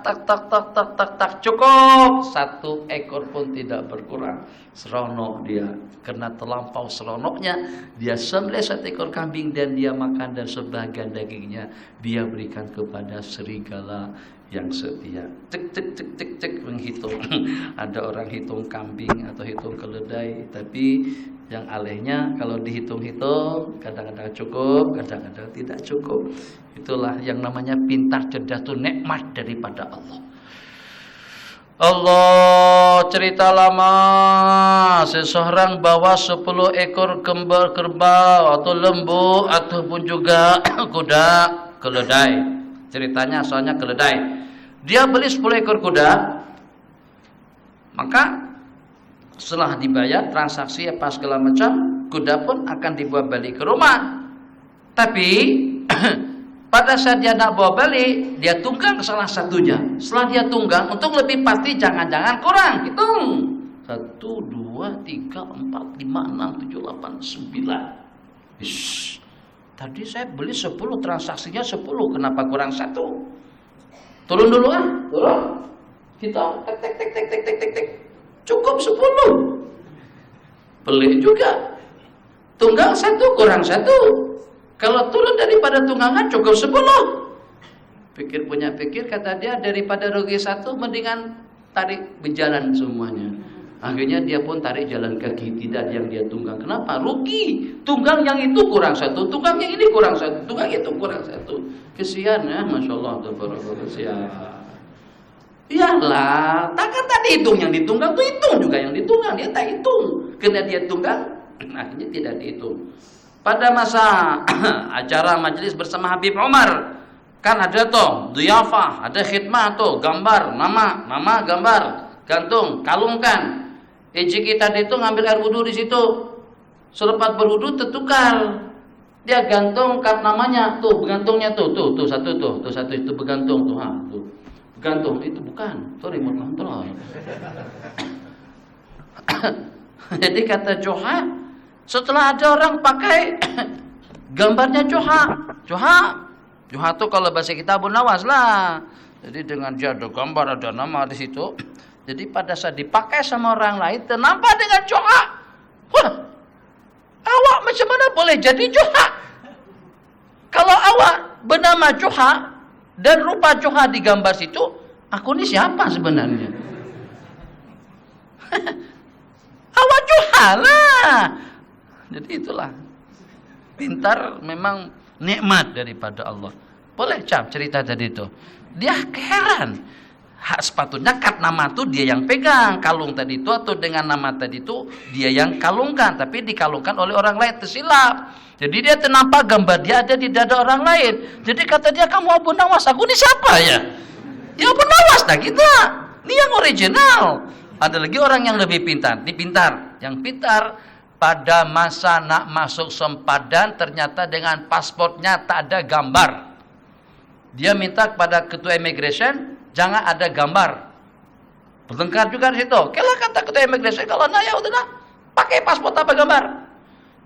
cukup, 1 ekor pun tidak berkurang. Seronok dia, karena terlampau seronoknya dia sembelih 1 ekor kambing dan dia makan, dan sebagian dagingnya dia berikan kepada serigala yang setia. Cek menghitung. Ada orang hitung kambing atau hitung keledai, tapi yang alehnya kalau dihitung-hitung kadang-kadang cukup, kadang-kadang tidak cukup. Itulah yang namanya pintar cerdas, itu nikmat daripada Allah. Allah, cerita lama, seseorang bawa 10 ekor kerbau atau lembu ataupun juga kuda keledai. Ceritanya soalnya keledai. Dia beli 10 ekor kuda, maka setelah dibayar transaksi apa segala macam, kuda pun akan dibawa balik ke rumah. Tapi pada saat dia nak bawa balik, dia tunggang salah satunya. Setelah dia tunggang, untuk lebih pasti jangan-jangan kurang, hitung 1, 2, 3, 4, 5, 6, 7, 8, 9. Ish, tadi saya beli 10, transaksinya 10, kenapa kurang 1? Turun dulu kan, turun. Kita tek. Cukup 10. Beli juga. Tunggang 1 kurang 1. Kalau turun daripada tunggangan cukup 10. Pikir kata dia, daripada rugi 1 mendingan tarik berjalan semuanya. Akhirnya dia pun tarik jalan kaki, tidak yang dia tunggang. Kenapa? Rugi. Tunggang yang itu kurang 1, tunggang yang ini kurang 1, tunggang itu kurang 1. Kesian ya, masya Allah, kesian. Iyalah, takkan tadi hitung yang ditunggang tuh, hitung juga yang ditunggang, dia tak hitung. Karena dia tunggang, akhirnya tidak dihitung. Pada masa acara majelis bersama Habib Umar, kan ada tuh dhiyafah, ada khidmah tuh, gambar, nama gambar, gantung, kalungkan. Iji kita itu ngambil air wudu di situ. Selepas berwudu tertukar. Dia gantung kat namanya tuh, begantungnya tuh satu itu begantung tuh, tuh. Gantung itu bukan, itu remote control. Jadi kata Joha, setelah ada orang pakai gambarnya Joha tuh kalau bahasa kita Abu Nawas lah. Jadi dengan dia ada gambar, ada nama di situ. Jadi pada saat dipakai sama orang lain, ternampak dengan Joha. Wah, awak macam mana boleh jadi Joha? Kalau awak bernama Joha dan rupa Joha di gambar situ, aku ini siapa sebenarnya? Awak Joha lah. Jadi itulah, pintar memang nikmat daripada Allah. Boleh cerita tadi itu. Dia heran. Hak sepatunya kat nama tuh dia yang pegang, kalung tadi itu atau dengan nama tadi itu dia yang kalungkan, tapi dikalungkan oleh orang lain, tersilap. Jadi dia ternampak gambar dia ada di dada orang lain. Jadi kata dia, kamu Abu Nawas, aku ini siapa ya? Ya Abu Nawas dah kita. Ini yang original. Ada lagi orang yang lebih pintar. Ini pintar. Yang pintar pada masa nak masuk sempadan ternyata dengan pasportnya tak ada gambar. Dia minta kepada ketua immigration jangan ada gambar. Bertengkar juga di situ. Kalau kata ketua immigration, kalau nak ya udah pakai paspor tanpa gambar.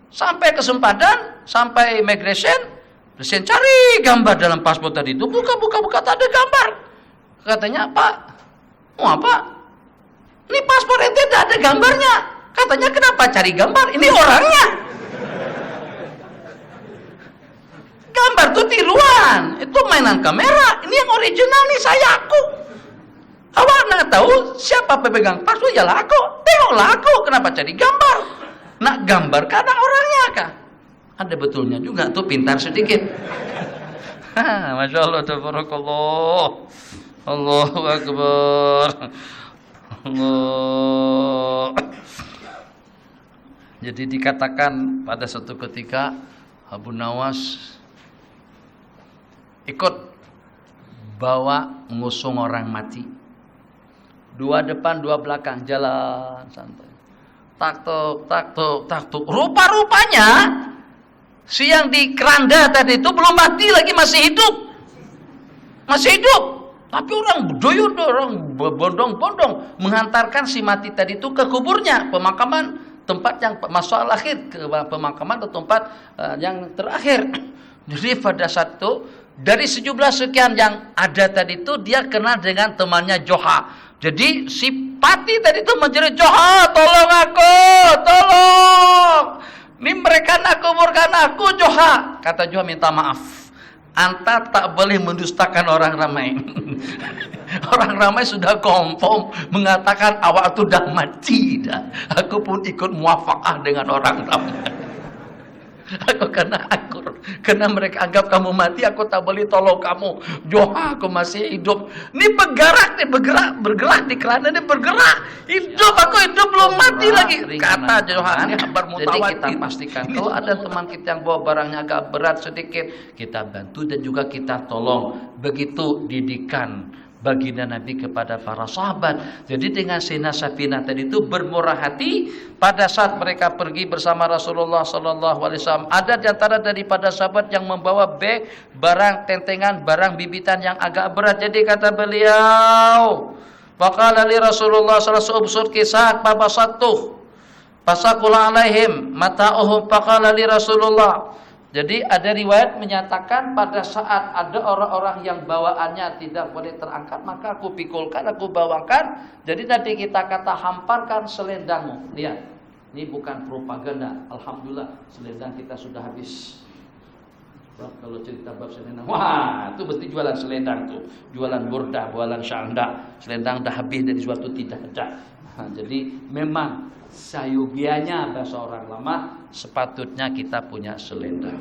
Sampai ke sempadan, sampai immigration, presiden cari gambar dalam paspor tadi itu, buka, tak ada gambar. Katanya, Pak, mau apa? Ini paspor ente tidak ada gambarnya. Katanya, kenapa cari gambar? Ini orangnya. Gambar itu tiruan, itu mainan kamera. Ini yang original nih, aku. Awak nak tahu siapa pemegang paspor? Ya aku. Tengoklah aku, kenapa cari gambar? Nak gambar karena orangnya kah? Ada betulnya juga, tuh pintar sedikit. Masya Allah, tabarakallah. Allahu Akbar. Allah. Jadi dikatakan pada suatu ketika Abu Nawas ikut bawa ngusung orang mati. Dua depan, dua belakang, jalan santai. Tak tuk. Rupa-rupanya si yang di keranda tadi itu belum mati lagi, masih hidup. Tapi orang berdoyur, orang bondong-bondong menghantarkan si mati tadi itu ke kuburnya, pemakaman tempat yang masuk akhir, ke pemakaman atau tempat yang terakhir. Jadi pada saat itu dari 17 sekian yang ada tadi itu dia kenal dengan temannya Joha. Jadi si Pati tadi itu menjerit, Joha, tolong aku, tolong. Ini mereka nak kuburkan aku, Joha. Kata Joha, minta maaf. Anta tak boleh mendustakan orang ramai. Orang ramai sudah confirm mengatakan awak itu dah mati dah. Aku pun ikut muafakah dengan orang ramai. Karena mereka anggap kamu mati, aku tak boleh tolong kamu. Joha, aku masih hidup. Ini bergerak di kerana ini bergerak. Hidup, aku hidup belum mati lagi. Kata Joha, ini kabar mutawatir. Jadi kita pastikan kalau ada teman kita yang bawa barangnya agak berat sedikit, kita bantu dan juga kita tolong. Begitu didikan baginda Nabi kepada para sahabat. Jadi dengan Sayyidina Safinah tadi itu bermurah hati pada saat mereka pergi bersama Rasulullah sallallahu alaihi wasallam. Ada di antara daripada sahabat yang membawa beg, barang tentengan, barang bibitan yang agak berat. Jadi kata beliau, faqala li Rasulullah sallallahu alaihi wasallam kisah babasatuh fasaqul alaihim mata'uhum faqala li Rasulullah. Jadi ada riwayat menyatakan pada saat ada orang-orang yang bawaannya tidak boleh terangkat, maka aku pikulkan, aku bawakan. Jadi nanti kita kata hamparkan selendangmu. Lihat, ini bukan propaganda. Alhamdulillah selendang kita sudah habis. Kalau cerita bab selendang, wah itu mesti jualan selendang tuh, jualan burdah, jualan syanda. Selendang dah habis dari suatu tidak ada. Jadi memang sayogianya bahasa orang lama sepatutnya kita punya selendang.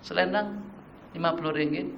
Selendang 50 ringgit,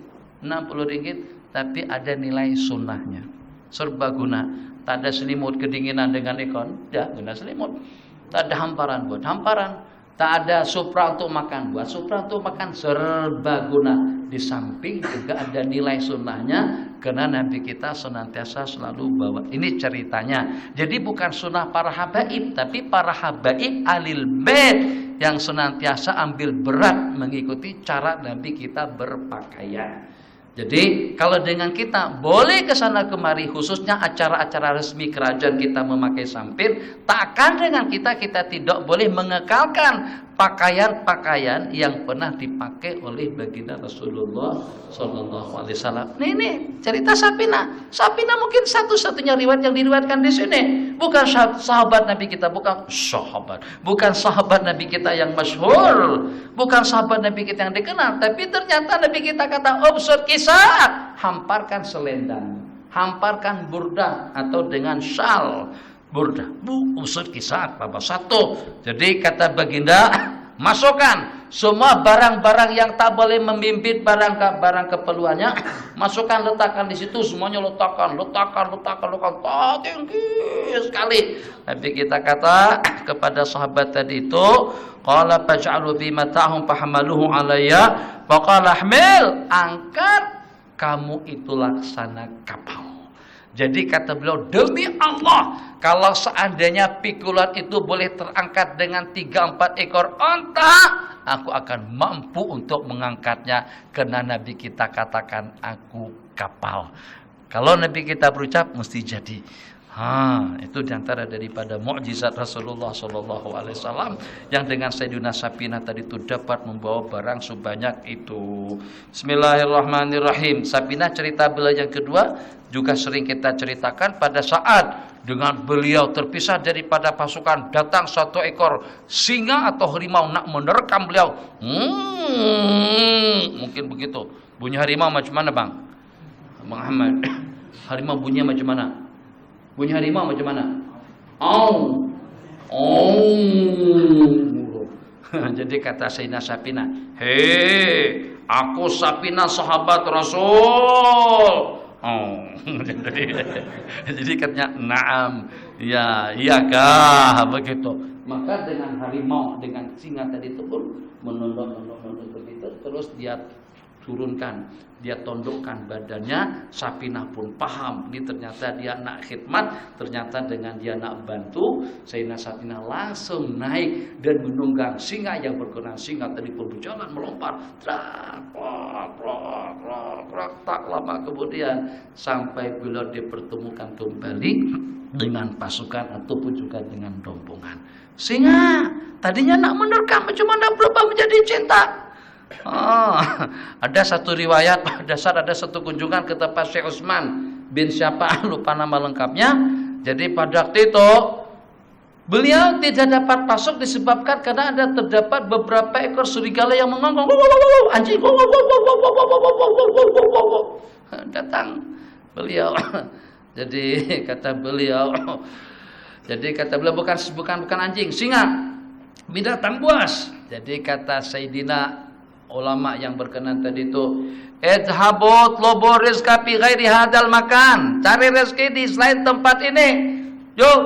60 ringgit, tapi ada nilai sunnahnya. Serbaguna, tak ada selimut kedinginan dengan ikon, tidak guna selimut. Tak ada hamparan buat hamparan, tak ada supra untuk makan buat supra untuk makan, serbaguna. Di samping juga ada nilai sunnahnya, karena Nabi kita senantiasa selalu bawa. Ini ceritanya. Jadi bukan sunnah para habaib, tapi para habaib alil bait yang senantiasa ambil berat mengikuti cara Nabi kita berpakaian. Jadi kalau dengan kita boleh ke sana kemari, khususnya acara-acara resmi kerajaan kita memakai sampir, takkan dengan kita tidak boleh mengekalkan pakaian-pakaian yang pernah dipakai oleh baginda Rasulullah sallallahu alaihi wasallam. Ini cerita Safinah. Safinah mungkin satu-satunya riwayat yang diriwayatkan di sini. Bukan sahabat Nabi kita, bukan sahabat Nabi kita yang masyhur, bukan sahabat Nabi kita yang dikenal, tapi ternyata Nabi kita kata, "Ubsud kisah, hamparkan selendang, hamparkan burdah atau dengan syal." Burdah, usut kisah apa satu. Jadi kata baginda, masukkan semua barang-barang yang tak boleh membimbit barang keperluannya, masukkan, letakkan di situ, semuanya letakkan, tak tinggi sekali. Tapi kita kata kepada sahabat tadi itu, qala faj'alu fi mata'hum fahamaluhu alayya, faqala ahmil, angkat, kamu itu laksana kapal. Jadi kata beliau, demi Allah, kalau seandainya pikulan itu boleh terangkat dengan 3-4 ekor onta, aku akan mampu untuk mengangkatnya. Karena Nabi kita katakan, aku kapal. Kalau Nabi kita berucap, mesti jadi. Itu diantara daripada mukjizat Rasulullah Shallallahu Alaihi Wasallam yang dengan Sayyidina Safinah tadi itu dapat membawa barang sebanyak itu. Bismillahirrahmanirrahim. Safinah cerita beliau yang kedua juga sering kita ceritakan pada saat dengan beliau terpisah daripada pasukan, datang satu ekor singa atau harimau nak menerkam beliau. Mungkin begitu. Bunyi harimau macam mana, Bang Ahmad? Harimau bunyinya macam mana? Bunyi harimau macam mana? Jadi kata Sayyidina Safinah, "Hei, aku Safinah sahabat Rasul." Jadi katanya, "Naam." Ya, iyakah begitu. Maka dengan harimau, dengan singa tadi itu pun menunduk begitu, terus dia turunkan, dia tundukkan badannya. Safinah pun paham, ini ternyata dia nak khidmat, ternyata dengan dia nak bantu. Sayyidina Safinah langsung naik dan menunggang singa yang berkenan. Singa tadi pun berjalan melompat, tak lama kemudian sampai beliau dipertemukan kembali dengan pasukan ataupun juga dengan rombongan. Singa tadinya nak menerkam, cuma berubah menjadi cinta. Ada satu riwayat pada saat ada satu kunjungan ke tempat Syekh Utsman bin siapa lupa nama lengkapnya. Jadi pada waktu itu beliau tidak dapat masuk disebabkan karena ada terdapat beberapa ekor serigala yang mengonggong, anjing, datang beliau. Jadi kata beliau bukan anjing, singa, binatang buas. Jadi kata Sayyidina ulama yang berkenan tadi itu, "Idhabu tlubu rizqa fi ghairi hadal makan." Cari rezeki di selain tempat ini. Yuk,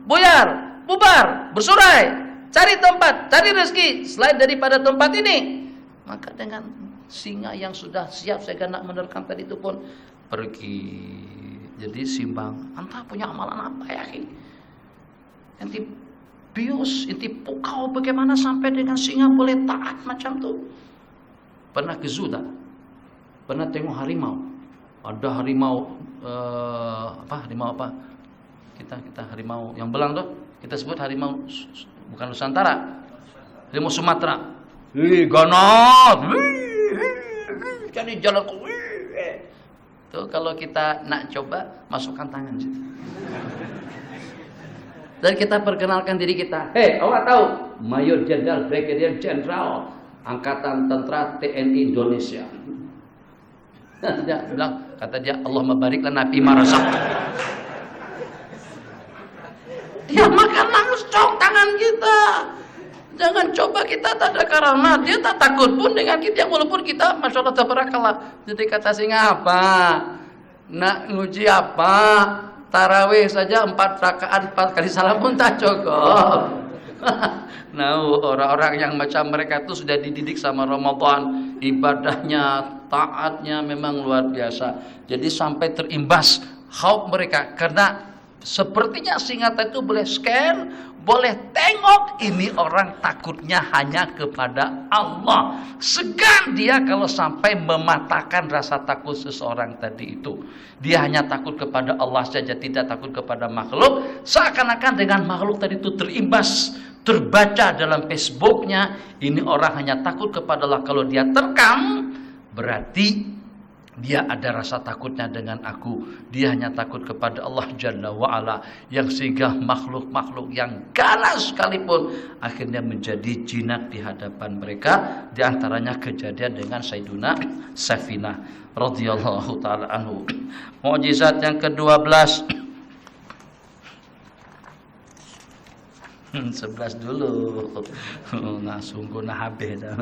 bubar, bersurai, cari tempat, cari rezeki selain daripada tempat ini. Maka dengan singa yang sudah siap saya nak menerkam tadi itu pun pergi. Jadi simbang, entah punya amalan apa ya, Enti bius, enti pukau bagaimana sampai dengan singa boleh taat macam tu. Pernah ke zoo tak? Pernah tengok harimau? Ada harimau harimau apa? Kita harimau yang belang tuh, kita sebut harimau bukan Nusantara. Harimau Sumatera. Ganas. Jadi jalan tuh kalau kita nak coba masukkan tangan situ. Dan kita perkenalkan diri kita. Hei, awak tahu? Mayor Jenderal Brigadier Jenderal Angkatan Tentara TNI Indonesia. Dia bilang, kata dia, Allah mabariklah Nabi Marasak. Dia makan langsung tangan kita. Jangan coba kita tak ada karamat. Dia tak takut pun dengan kita, walaupun kita Masya Allah tabarakallah. Jadi kata singa apa? Nak nguji apa? Tarawih saja 4 rakaat 4 kali salam pun tak cukup. Nah, orang-orang yang macam mereka itu sudah dididik sama Ramadan, ibadahnya, taatnya memang luar biasa. Jadi sampai terimbas khauf mereka karena sepertinya singa itu boleh scan, boleh tengok ini orang takutnya hanya kepada Allah. Segan dia kalau sampai mematahkan rasa takut seseorang tadi itu. Dia hanya takut kepada Allah saja, tidak takut kepada makhluk. Seakan-akan dengan makhluk tadi itu terimbas, terbaca dalam Facebooknya, ini orang hanya takut kepada Allah. Kalau dia terkam, berarti dia ada rasa takutnya dengan aku. Dia hanya takut kepada Allah Jalla wa'ala. Yang sehingga makhluk-makhluk yang ganas sekalipun akhirnya menjadi jinak di hadapan mereka. Di antaranya kejadian dengan Sayyiduna Safinah radhiyallahu ta'ala anhu. Mukjizat yang ke-12. 11 dulu. Nah, sungguh habis dah.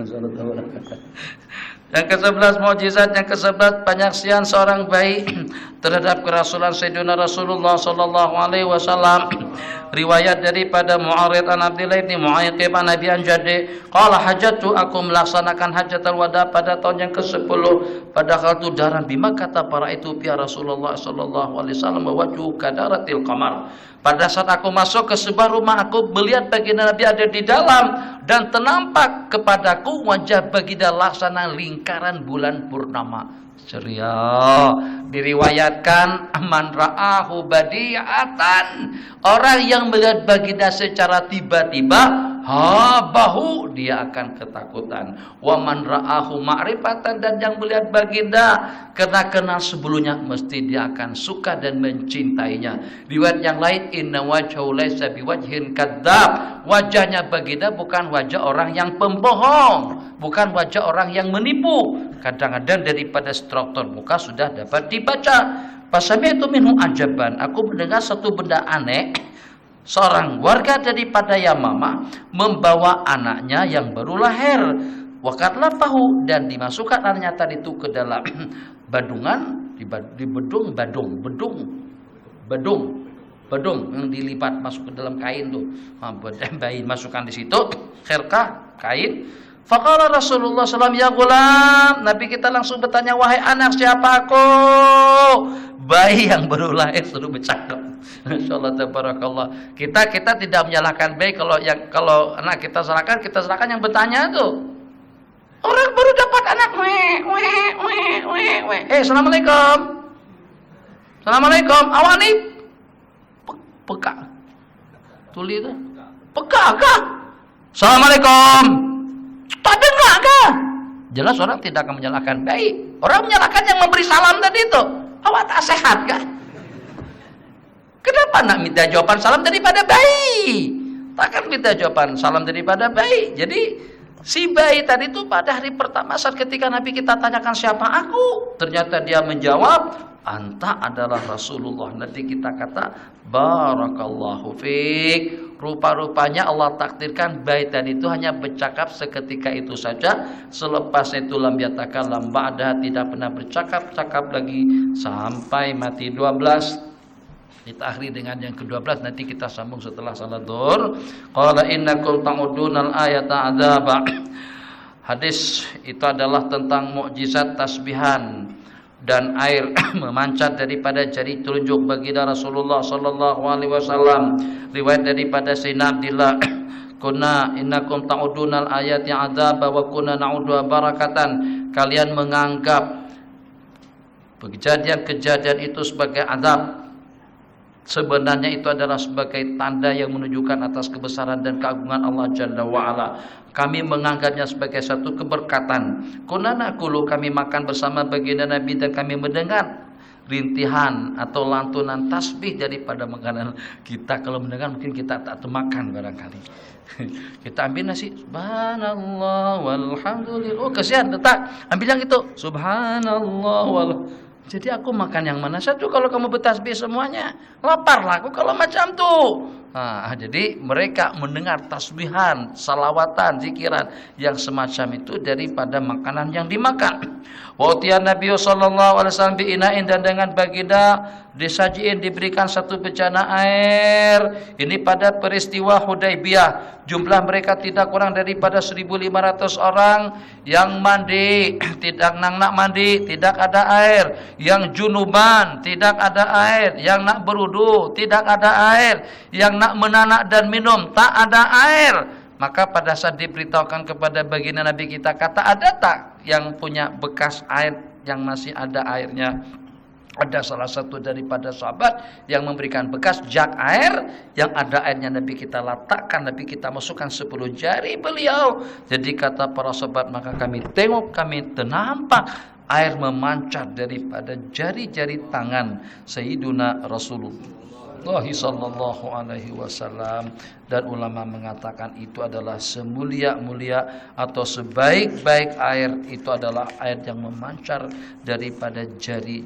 Yang ke-11 mukjizat yang ke-11 penyaksian seorang bayi terhadap kerasulan Sayyidina Rasulullah sallallahu alaihi wasallam. Riwayat daripada Mu'arid an Abdillah bin Mu'ayyib an Abi Anjadi, qala hajatu, aku melaksanakan hajatul wada pada tahun yang ke-10 pada waktu daran bima, kata para itu ya Rasulullah sallallahu alaihi wasallam wajhu kadaratil qamar. Pada saat aku masuk ke sebuah rumah, aku melihat baginda Nabi ada di dalam dan ternampak kepadaku wajah baginda laksana lingkaran bulan purnama. ceria. Diriwayatkan man ra'ahu badi'atan, orang yang melihat baginda secara tiba-tiba, habahu, dia akan ketakutan. Wa man ra'ahu ma'rifatan, dan yang melihat baginda karena kenal sebelumnya, mesti dia akan suka dan mencintainya. Riwayat yang lain, inna wajhahu laisa biwajhin kadzdzab, wajahnya baginda bukan wajah orang yang pembohong, bukan wajah orang yang menipu. Kadang-kadang daripada struktur muka sudah dapat dibaca. Fasami'tu minhu ajaban, aku mendengar satu benda aneh. Seorang warga daripada Yamama membawa anaknya yang baru lahir, waqad lafahu, dan dimasukkan anaknya tadi itu ke dalam badungan, di bedung yang dilipat masuk ke dalam kain tuh. Bayi masukkan di situ, khirqah, kain. Faqala Rasulullah SAW, ya gulam, Nabi kita langsung bertanya, wahai anak, siapa aku? Bayi yang baru lahir suruh bercakap. Insyaallah tabarakallah. Kita tidak menyalahkan bayi, kalau anak kita salahkan yang bertanya tuh. Orang baru dapat anak, assalamualaikum. Assalamualaikum. Awani peka. Tuli itu. Peka kah? Assalamualaikum. Tak dengar kah? Jelas orang tidak akan menyalahkan bayi. Orang menyalahkan yang memberi salam tadi itu. Awak tak sehat kah? Kenapa nak minta jawaban salam daripada bayi? Takkan minta jawaban salam daripada bayi. Jadi si bayi tadi itu pada hari pertama saat ketika Nabi kita tanyakan siapa aku, ternyata dia menjawab, anta adalah Rasulullah. Nanti kita kata, barakallahu fiik. Rupa-rupanya Allah takdirkan bayi tadi itu hanya bercakap seketika itu saja. Selepas itu lam yatakallam ba'da, tidak pernah bercakap lagi sampai mati. 12. Kita akhiri dengan yang ke-12, nanti kita sambung setelah salat zuhur. Qala innakum ta'udunal ayata adzaba. Hadis itu adalah tentang mukjizat tasbihan dan air memancat daripada jari telunjuk baginda Rasulullah sallallahu alaihi wasallam. Riwayat daripada Sayyidina Abdullah, kunna innakum ta'udunal ayati adzaba wa kunna na'uddu barakatan. Kalian menganggap kejadian-kejadian itu sebagai azab. Sebenarnya itu adalah sebagai tanda yang menunjukkan atas kebesaran dan keagungan Allah Jalla wa'ala. Kami menganggapnya sebagai satu keberkatan. Kunana kulu, kami makan bersama baginda Nabi dan kami mendengar rintihan atau lantunan tasbih daripada makanan kita. Kalau mendengar mungkin kita tak termakan barangkali. Kita ambil nasi, subhanallah walhamdulillah. Oh kasihan, letak. Ambil yang itu, subhanallah walhamdulillah. Jadi aku makan yang mana satu kalau kamu bertasbih semuanya? Laparlah aku kalau macam tuh. Nah, jadi mereka mendengar tasbihan, salawatan, zikiran yang semacam itu daripada makanan yang dimakan. Wa utiyan Nabi sallallahu alaihi wasallam bi ina'in, dan dengan baginda disajiin, diberikan satu bejana air. Ini pada peristiwa Hudaybiyah. Jumlah mereka tidak kurang daripada 1.500 orang yang mandi, tidak nak mandi, tidak ada air. Yang junuban, tidak ada air. Yang nak berudu, tidak ada air. Yang nak menanak dan minum, tak ada air. Maka pada saat diberitahukan kepada baginda Nabi kita, kata, ada tak yang punya bekas air yang masih ada airnya? Ada salah satu daripada sahabat yang memberikan bekas jak air yang ada airnya. Nabi kita letakkan, Nabi kita masukkan 10 jari beliau. Jadi kata para sahabat, maka kami tengok, kami ternampak air memancar daripada jari-jari tangan Sayyiduna Rasulullah sallallahu alaihi wasallam. Dan ulama mengatakan itu adalah semulia-mulia atau sebaik-baik air itu adalah air yang memancar daripada jari